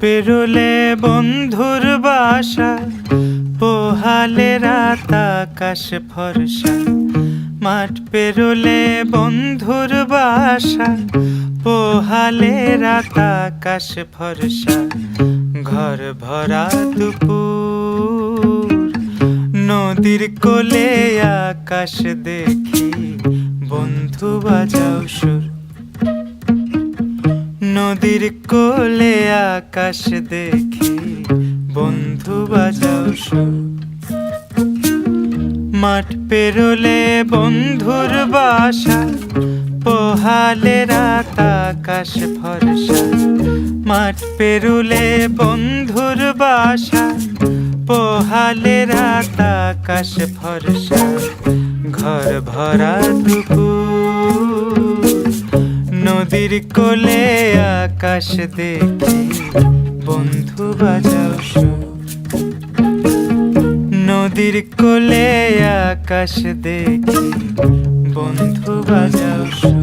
পেরোলে বন্ধুর বাসা, পোহালে রাত আকাশ ফর্সা। মাঠ পেরোলে বন্ধুর বাসা, পোহালে রাত আকাশ ফর্সা। ঘর ভরা দুপুর, নদীর কোলে আকাশ দেখি, বন্ধু বাজাও সুর। নদীর কোলে আকাশ দেখি, বন্ধু বাজাও সুর। মাঠ পেরোলে বন্ধুর বাসা, পোহালে রাত আকাশ ফর্সা। মাঠ পেরোলে বন্ধুর বাসা, পোহালে রাত আকাশ ফর্সা। ঘর ভরা দুপুর, নদীর কোলে আকাশ দেখি, বন্ধু বাজাও সুর। নদীর কোলে আকাশ দেখি, বন্ধু বাজাও সুর।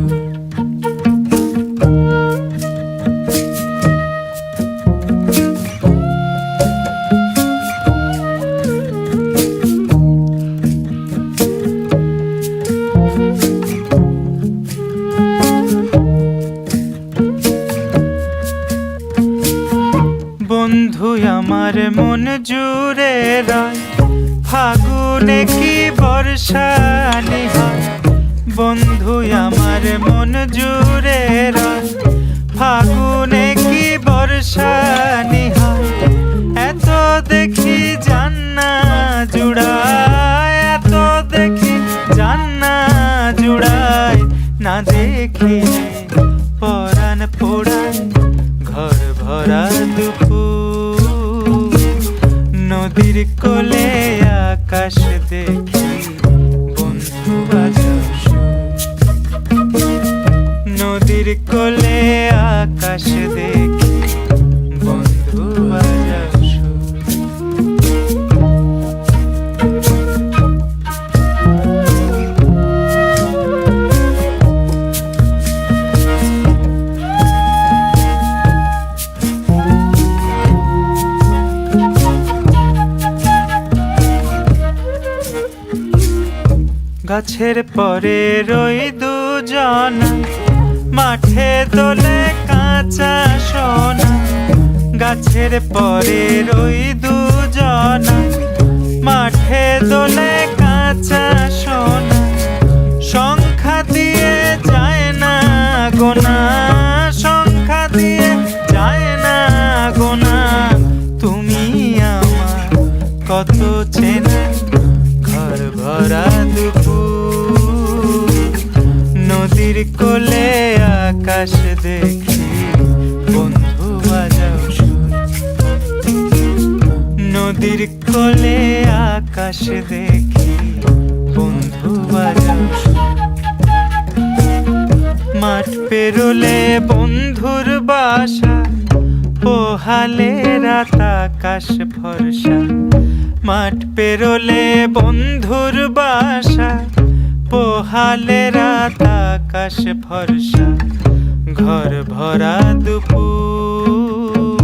বন্ধু আমার মন জুড়ে রয়, ফাগুনে কি বর্ষানি হয়। বন্ধু আমার মন জুড়ে রয়, ফাগুনে কি বর্ষানি হয়। এত দেখি জান্না জুড়ায়, এত দেখি জান্না জুড়ায়। না দেখিলে পরাণ পোড়ায়, ঘর ভরা দুপুর, নদীর কোলে আকাশ দেখি, বন্ধু বাজাও সুর। নদীর কোলে আকাশ দেখি, বন্ধু বাজাও সুর। গাছের পরে রই দুজন, মাঠে দোলে কাঁচা সোনা। গাছের পরে রই দুজন, মাঠে দোলে কাঁচা সোনা। সংখ্যা দিয়ে যায় না গোনা, সংখ্যা দিয়ে যায় না গোনা। তুমি আমার কত চেনা, ঘর ভরা দুপুর, নদীর কোলে আকাশ দেখি, বন্ধু বাজাও সুর। নদীর কোলে আকাশ দেখি, বন্ধু বাজাও সুর। মাঠ পেরোলে বন্ধুর বাসা, পোহালে রাত আকাশ ফর্সা। মাঠ পেরোলে বন্ধুর বাসা, পোহালে রাত আকাশ ফর্সা। ঘর ভরা দুপুর,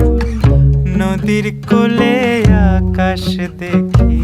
নদীর কোলে আকাশ দেখি,